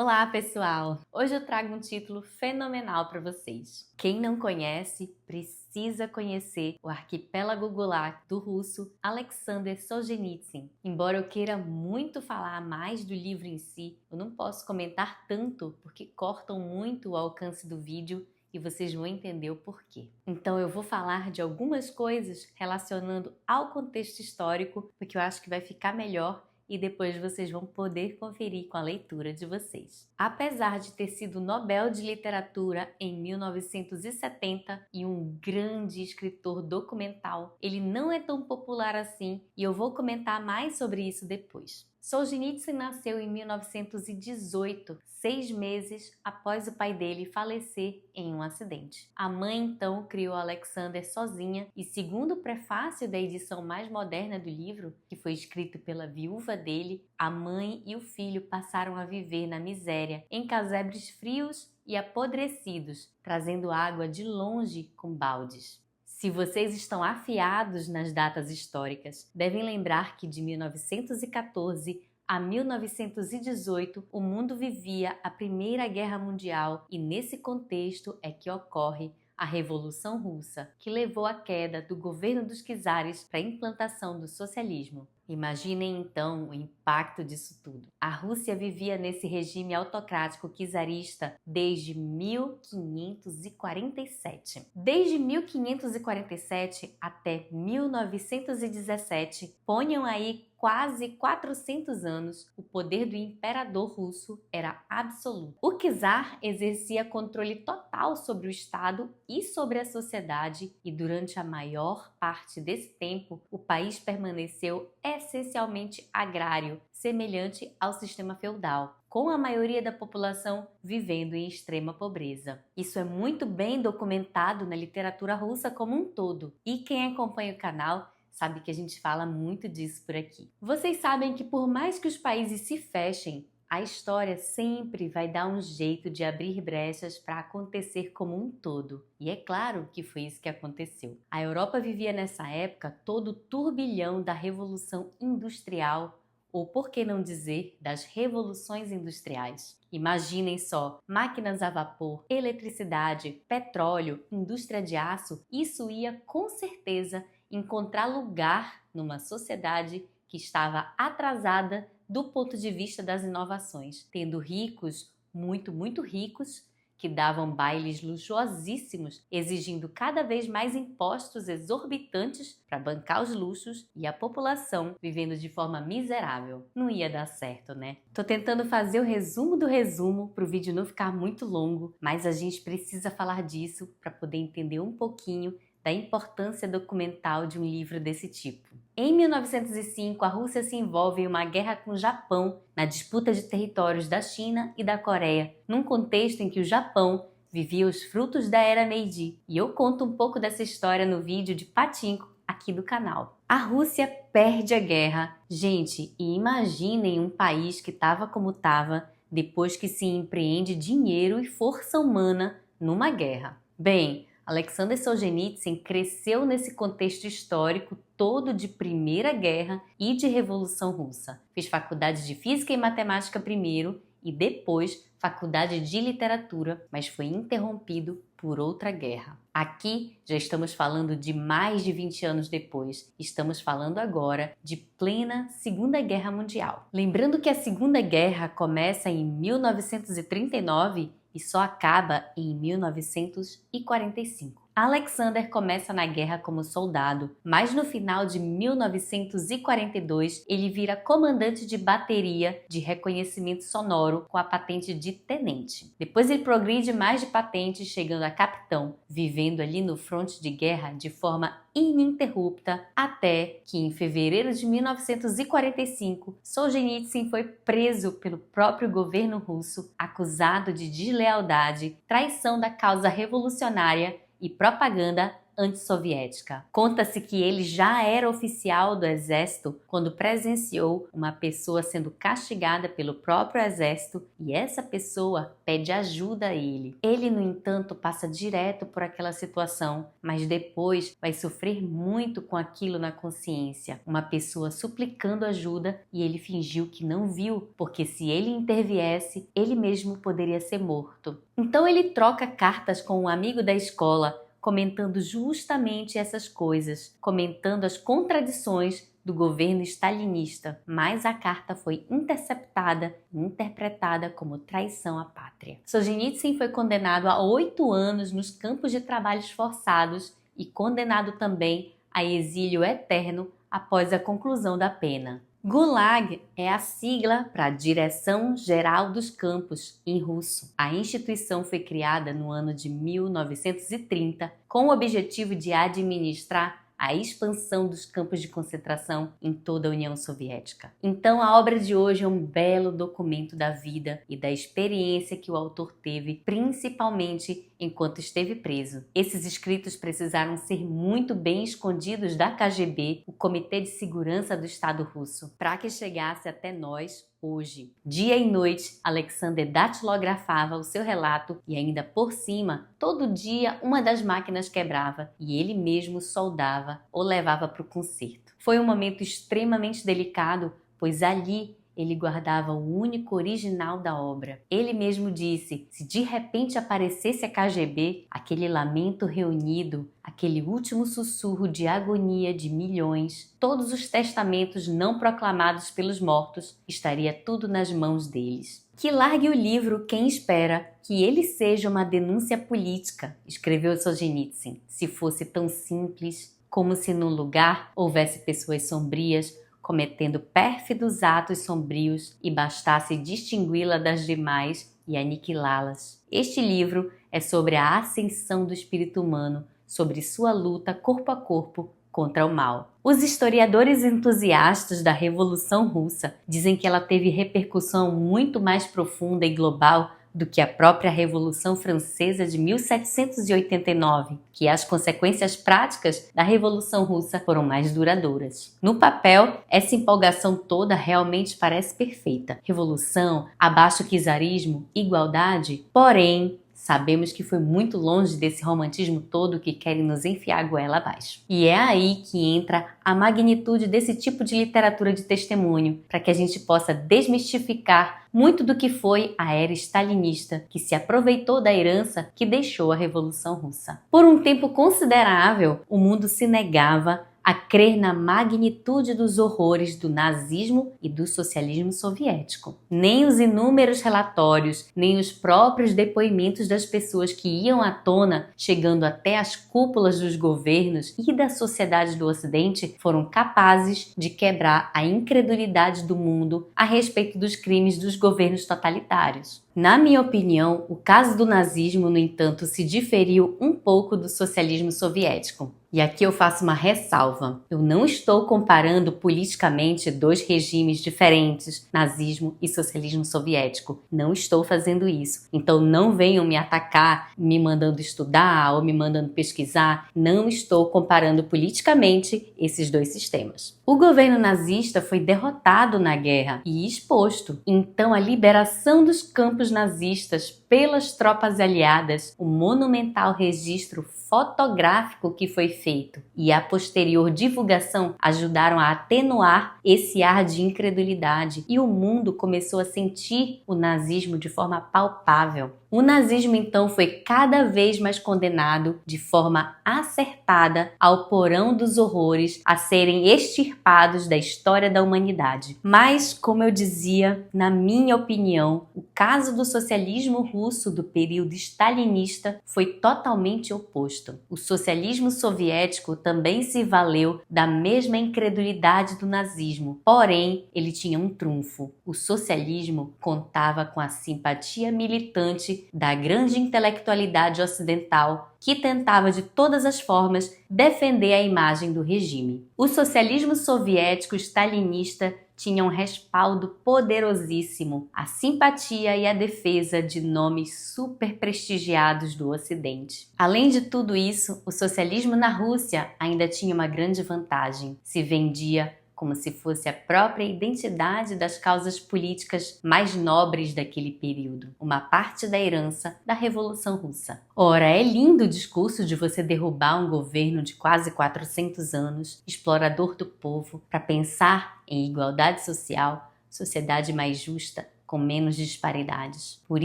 Olá, pessoal! Hoje eu trago um título fenomenal para vocês. Quem não conhece, precisa conhecer o Arquipélago Gulag do russo Alexander Solzhenitsyn. Embora eu queira muito falar mais do livro em si, eu não posso comentar tanto porque cortam muito o alcance do vídeo e vocês vão entender o porquê. Então eu vou falar de algumas coisas relacionando ao contexto histórico, porque eu acho que vai ficar melhor e depois vocês vão poder conferir com a leitura de vocês. Apesar de ter sido Nobel de Literatura em 1970 e um grande escritor documental, ele não é tão popular assim e eu vou comentar mais sobre isso depois. Solzhenitsyn nasceu em 1918, 6 meses após o pai dele falecer em um acidente. A mãe então criou Alexander sozinha e, segundo o prefácio da edição mais moderna do livro, que foi escrito pela viúva dele, a mãe e o filho passaram a viver na miséria, em casebres frios e apodrecidos, trazendo água de longe com baldes. Se vocês estão afiados nas datas históricas, devem lembrar que de 1914 a 1918 o mundo vivia a Primeira Guerra Mundial e nesse contexto é que ocorre a Revolução Russa, que levou à queda do governo dos czares para a implantação do socialismo. Imaginem então o impacto disso tudo. A Rússia vivia nesse regime autocrático czarista desde 1547. Desde 1547 até 1917, ponham aí quase 400 anos, o poder do imperador russo era absoluto. O czar exercia controle total sobre o Estado e sobre a sociedade e durante a maior parte desse tempo o país permaneceu essencialmente agrário, semelhante ao sistema feudal, com a maioria da população vivendo em extrema pobreza. Isso é muito bem documentado na literatura russa como um todo, e quem acompanha o canal sabe que a gente fala muito disso por aqui. Vocês sabem que por mais que os países se fechem, a história sempre vai dar um jeito de abrir brechas para acontecer como um todo. E é claro que foi isso que aconteceu. A Europa vivia nessa época todo o turbilhão da Revolução Industrial, ou por que não dizer, das revoluções industriais. Imaginem só, máquinas a vapor, eletricidade, petróleo, indústria de aço, isso ia com certeza encontrar lugar numa sociedade que estava atrasada do ponto de vista das inovações, tendo ricos, muito ricos, que davam bailes luxuosíssimos, exigindo cada vez mais impostos exorbitantes para bancar os luxos e a população vivendo de forma miserável. Não ia dar certo, né? Tô tentando fazer o resumo do resumo para o vídeo não ficar muito longo, mas a gente precisa falar disso para poder entender um pouquinho da importância documental de um livro desse tipo. Em 1905, a Rússia se envolve em uma guerra com o Japão na disputa de territórios da China e da Coreia, num contexto em que o Japão vivia os frutos da era Meiji. E eu conto um pouco dessa história no vídeo de Pachinko aqui do canal. A Rússia perde a guerra. Gente, e imaginem um país que estava como estava depois que se empreende dinheiro e força humana numa guerra. Bem, Alexander Solzhenitsyn cresceu nesse contexto histórico todo de Primeira Guerra e de Revolução Russa. Fez faculdade de Física e Matemática primeiro e depois faculdade de Literatura, mas foi interrompido por outra guerra. Aqui já estamos falando de mais de 20 anos depois. Estamos falando agora de plena Segunda Guerra Mundial. Lembrando que a Segunda Guerra começa em 1939 e só acaba em 1945. Alexander começa na guerra como soldado, mas no final de 1942 ele vira comandante de bateria de reconhecimento sonoro com a patente de tenente. Depois ele progride mais de patentes, chegando a capitão, vivendo ali no fronte de guerra de forma ininterrupta, até que em fevereiro de 1945 Solzhenitsyn foi preso pelo próprio governo russo, acusado de deslealdade, traição da causa revolucionária e propaganda antissoviética. Conta-se que ele já era oficial do exército quando presenciou uma pessoa sendo castigada pelo próprio exército e essa pessoa pede ajuda a ele. Ele, no entanto, passa direto por aquela situação, mas depois vai sofrer muito com aquilo na consciência. Uma pessoa suplicando ajuda e ele fingiu que não viu, porque se ele interviesse, ele mesmo poderia ser morto. Então ele troca cartas com um amigo da escola, comentando justamente essas coisas, comentando as contradições do governo stalinista, mas a carta foi interceptada e interpretada como traição à pátria. Solzhenitsyn foi condenado a 8 anos nos campos de trabalhos forçados e condenado também a exílio eterno após a conclusão da pena. Gulag é a sigla para Direção Geral dos Campos, em russo. A instituição foi criada no ano de 1930 com o objetivo de administrar a expansão dos campos de concentração em toda a União Soviética. Então, a obra de hoje é um belo documento da vida e da experiência que o autor teve, principalmente enquanto esteve preso. Esses escritos precisaram ser muito bem escondidos da KGB, o Comitê de Segurança do Estado Russo, para que chegasse até nós hoje. Dia e noite, Alexander datilografava o seu relato e ainda por cima, todo dia uma das máquinas quebrava e ele mesmo soldava ou levava para o conserto. Foi um momento extremamente delicado, pois ali ele guardava o único original da obra. Ele mesmo disse, se de repente aparecesse a KGB, aquele lamento reunido, aquele último sussurro de agonia de milhões, todos os testamentos não proclamados pelos mortos, estaria tudo nas mãos deles. Que largue o livro quem espera que ele seja uma denúncia política, escreveu Solzhenitsyn. Se fosse tão simples, como se num lugar houvesse pessoas sombrias, cometendo pérfidos atos sombrios e bastasse distingui-la das demais e aniquilá-las. Este livro é sobre a ascensão do espírito humano, sobre sua luta corpo a corpo contra o mal. Os historiadores entusiastas da Revolução Russa dizem que ela teve repercussão muito mais profunda e global do que a própria Revolução Francesa de 1789, que as consequências práticas da Revolução Russa foram mais duradouras. No papel, essa empolgação toda realmente parece perfeita. Revolução, abaixo czarismo, igualdade, porém, sabemos que foi muito longe desse romantismo todo que querem nos enfiar a goela abaixo. E é aí que entra a magnitude desse tipo de literatura de testemunho, para que a gente possa desmistificar muito do que foi a era stalinista, que se aproveitou da herança que deixou a Revolução Russa. Por um tempo considerável, o mundo se negava a crer na magnitude dos horrores do nazismo e do socialismo soviético. Nem os inúmeros relatórios, nem os próprios depoimentos das pessoas que iam à tona, chegando até as cúpulas dos governos e da sociedade do Ocidente, foram capazes de quebrar a incredulidade do mundo a respeito dos crimes dos governos totalitários. Na minha opinião, o caso do nazismo, no entanto, se diferiu um pouco do socialismo soviético. E aqui eu faço uma ressalva. Eu não estou comparando politicamente dois regimes diferentes, nazismo e socialismo soviético. Não estou fazendo isso. Então não venham me atacar, me mandando estudar ou me mandando pesquisar. Não estou comparando politicamente esses dois sistemas. O governo nazista foi derrotado na guerra e exposto. Então a liberação dos campos nazistas pelas tropas aliadas, o monumental registro fotográfico que foi feito e a posterior divulgação ajudaram a atenuar esse ar de incredulidade e o mundo começou a sentir o nazismo de forma palpável. O nazismo então foi cada vez mais condenado de forma acertada ao porão dos horrores a serem extirpados da história da humanidade. Mas, como eu dizia, na minha opinião, o caso do socialismo russo do período stalinista foi totalmente oposto. O socialismo soviético também se valeu da mesma incredulidade do nazismo, porém, ele tinha um trunfo. O socialismo contava com a simpatia militante da grande intelectualidade ocidental que tentava de todas as formas defender a imagem do regime. O socialismo soviético stalinista tinha um respaldo poderosíssimo, a simpatia e a defesa de nomes super prestigiados do Ocidente. Além de tudo isso, o socialismo na Rússia ainda tinha uma grande vantagem: se vendia como se fosse a própria identidade das causas políticas mais nobres daquele período, uma parte da herança da Revolução Russa. Ora, é lindo o discurso de você derrubar um governo de quase 400 anos, explorador do povo, para pensar em igualdade social, sociedade mais justa, com menos disparidades. Por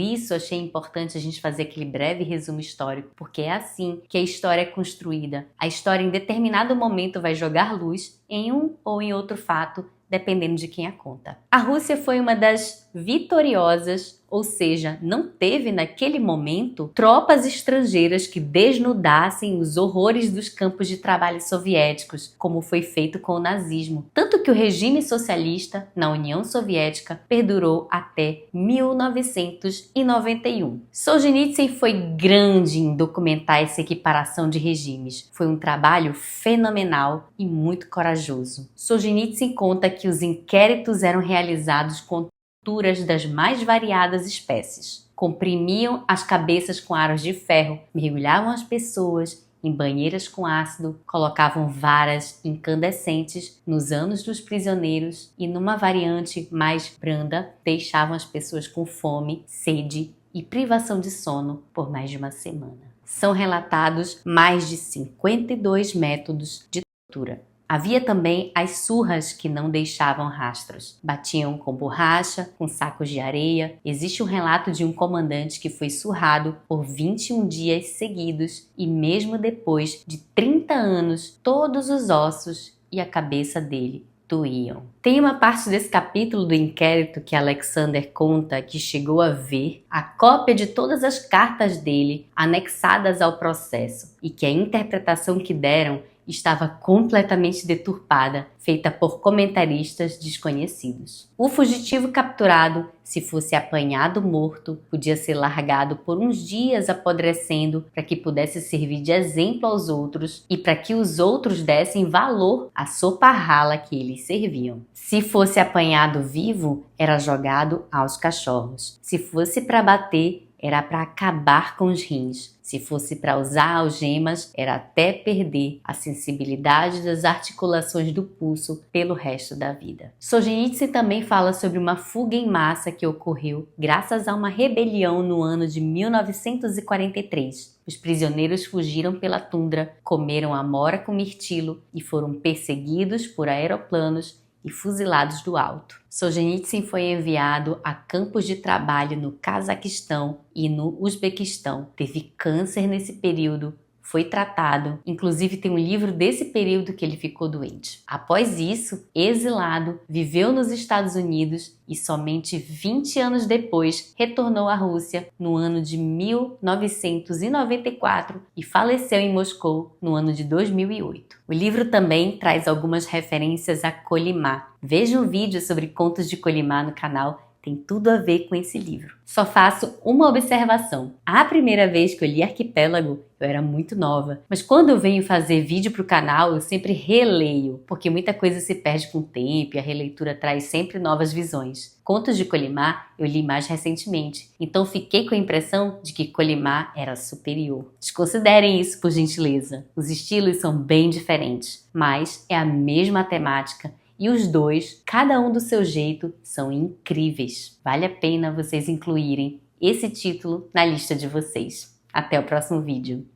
isso, achei importante a gente fazer aquele breve resumo histórico, porque é assim que a história é construída. A história, em determinado momento, vai jogar luz em um ou em outro fato, dependendo de quem a conta. A Rússia foi uma das vitoriosas, ou seja, não teve naquele momento tropas estrangeiras que desnudassem os horrores dos campos de trabalho soviéticos, como foi feito com o nazismo. Tanto que o regime socialista na União Soviética perdurou até 1991. Solzhenitsyn foi grande em documentar essa equiparação de regimes. Foi um trabalho fenomenal e muito corajoso. Solzhenitsyn conta que os inquéritos eram realizados com torturas das mais variadas espécies. Comprimiam as cabeças com aros de ferro, mergulhavam as pessoas em banheiras com ácido, colocavam varas incandescentes nos ânus dos prisioneiros e, numa variante mais branda, deixavam as pessoas com fome, sede e privação de sono por mais de uma semana. São relatados mais de 52 métodos de tortura. Havia também as surras que não deixavam rastros. Batiam com borracha, com sacos de areia. Existe um relato de um comandante que foi surrado por 21 dias seguidos e mesmo depois de 30 anos, todos os ossos e a cabeça dele doíam. Tem uma parte desse capítulo do inquérito que Alexander conta que chegou a ver a cópia de todas as cartas dele anexadas ao processo e que a interpretação que deram estava completamente deturpada, feita por comentaristas desconhecidos. O fugitivo capturado, se fosse apanhado morto, podia ser largado por uns dias apodrecendo para que pudesse servir de exemplo aos outros e para que os outros dessem valor à sopa rala que eles serviam. Se fosse apanhado vivo, era jogado aos cachorros. Se fosse para bater, era para acabar com os rins. Se fosse para usar algemas, era até perder a sensibilidade das articulações do pulso pelo resto da vida. Solzhenitsyn também fala sobre uma fuga em massa que ocorreu graças a uma rebelião no ano de 1943. Os prisioneiros fugiram pela tundra, comeram amora com mirtilo e foram perseguidos por aeroplanos e fuzilados do alto. Solzhenitsyn foi enviado a campos de trabalho no Cazaquistão e no Uzbequistão. Teve câncer nesse período, foi tratado, inclusive tem um livro desse período que ele ficou doente. Após isso, exilado, viveu nos Estados Unidos e somente 20 anos depois retornou à Rússia no ano de 1994 e faleceu em Moscou no ano de 2008. O livro também traz algumas referências a Kolyma. Veja um vídeo sobre contos de Kolyma no canal, tem tudo a ver com esse livro. Só faço uma observação. A primeira vez que eu li Arquipélago, eu era muito nova. Mas quando eu venho fazer vídeo para o canal, eu sempre releio, porque muita coisa se perde com o tempo e a releitura traz sempre novas visões. Contos de Kolyma eu li mais recentemente, então fiquei com a impressão de que Kolyma era superior. Desconsiderem isso, por gentileza. Os estilos são bem diferentes, mas é a mesma temática. E os dois, cada um do seu jeito, são incríveis. Vale a pena vocês incluírem esse título na lista de vocês. Até o próximo vídeo.